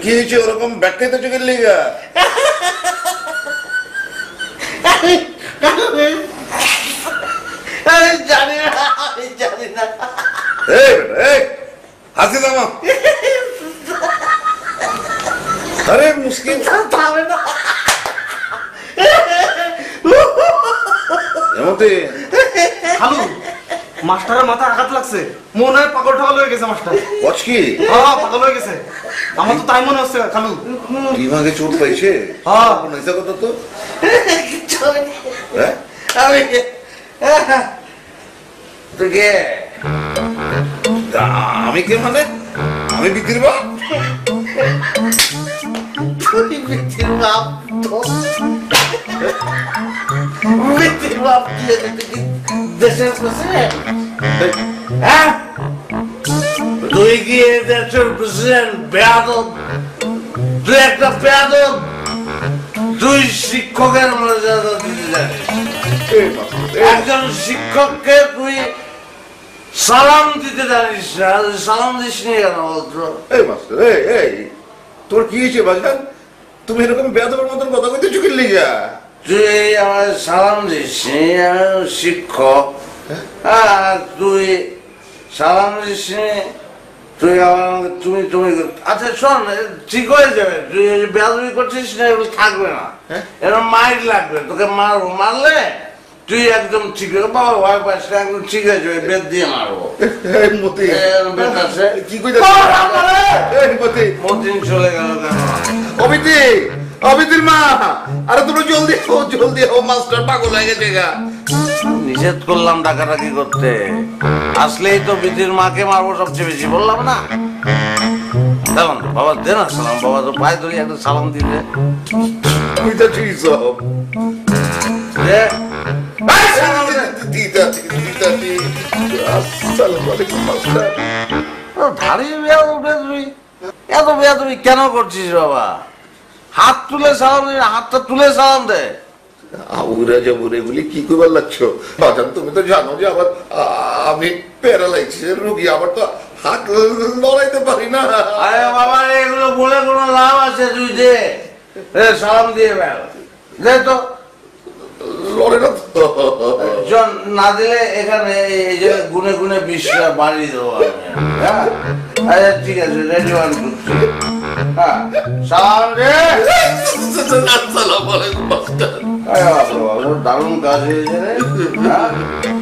কি হয়েছে ওরকম ব্যাখ্যাতে চোখের লেগা? জানি না হাসি দামা। আরে মুশকিল খালু মাস্টারের মাথা আঘাত লাগছে, মনে হয় পাগল টাগল হয়ে গেছে মাস্টার। কি পাগল হয়ে গেছে, আমার তো তাই মনে হচ্ছে খালু। দিমাগে চোট পাইছে? কথা তো আমি কে মানে? আমি বিক্রির বাপ? তুই কি দেশের প্রেসিডেন্ট? বেয়াদব, তুই একটা বেয়াদব। তুই শিক্ষকের মর্যাদা দিতে জানিস? একজন শিক্ষককে তুই সালাম দিতে জানিস না? সালাম দিস নি কেন বলতো? তোর কি হয়েছে বাজান? তুমি এরকম বেয়াদবের মতন কথা কইতে চোখের লেগা? তুই আমার সালাম দিস নি, শিক্ষক। তুই সালাম দিস নি, তুই আমার তুমি তুমি। আচ্ছা শোন, ঠিক হয়ে যাবে। তুই বেয়াদবি করছিস না, এগুলো থাকবে না, এরকম মাইর লাগবে। তোকে মারবো, মারলে তুই একদম ঠিক হয়ে বাবা ভয় পাস না, একদম ঠিক হয়ে যাবে। বেদ দিয়ে মারবো। বেদ আছে কি কইতে? মতিন চলে গেল কেন? অমিতি, অমিতির মা, আরে তোমরা জলদি জলদি মাস্টার পাগল হয়ে গেছে গা। নিষেধ করলাম ডাকাডাকি করতে, আসলেই তো বিধির মাকে মারবো সবচেয়ে বেশি, বললাম না? সালাম বাবা, দে না সালাম। বাবা তো পায়ে ধরি একটা সালাম দিলে। এত বেয়াদবি কেন করছিস বাবা? হাত তুলে সালাম দে, হাতটা তুলে সালাম দে। আউরা যাবরে বলি কি করবার লাগছো? বাজান তুমি তো জানো যে আবার আমি প্যারালাইসিসের রোগী, আবার তো হাত লড়াইতে পারি না। আরে বাবা, এগুলো বলে কোনো লাভ আছে? তুই দে, সালাম দিয়ে বের দে তো। লড়ে না তো না দিলে এখানে এই যে গুনে গুনে 20টা বাড়ি দেবো আমি। হ্যাঁ আচ্ছা ঠিক আছে, রেডি ওয়ান করছি। হ্যাঁ সালাম রে। দারুণ কাজ হয়েছে রে।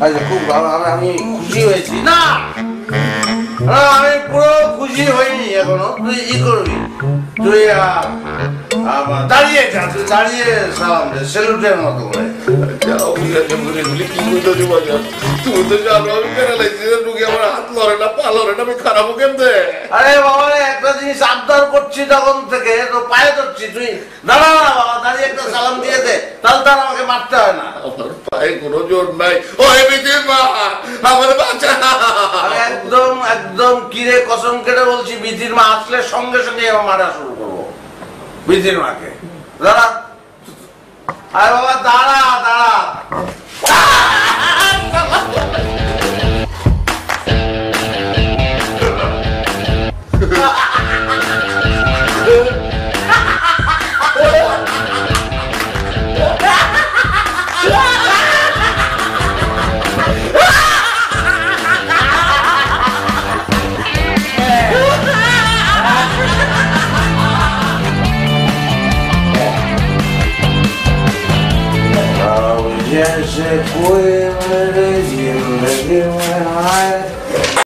আচ্ছা খুব ভালো, আমি খুশি হয়েছি। না আমি পুরো খুশি হইনি এখনো। তুই ই করবি, তুই দাঁড়িয়ে যা, তুই দাঁড়িয়ে সালাম দে সেলুটের মতো করে। তুমি তো জানো আমি প্যারালাইসিসের রোগী, আমার হাত লড়ে না, পা লড়ে না, আমি খারাপ কেমনে? আরে বাবা একটা জিনিস আবদার করছি তখন থেকে, তো পায়ে ধরছি। তুই দাঁড়া না বাবা, দাঁড়িয়ে একটা সালাম দিয়ে দে, তাহলে তার আমাকে মারতে হয় না। আমার পায়ে কোনো জোর নাই। ও বিধির মা, আমার বাঁচা। একদম একদম কিরে কসম কেটে বলছি, বিধির মা আসলে সঙ্গে সঙ্গে আমার মারা শুরু করবো বিধির মাকে। দাঁড়া, আরে বাবা দাঁড়া দাঁড়া। जैसे कोई मेरे जिंदगी में आए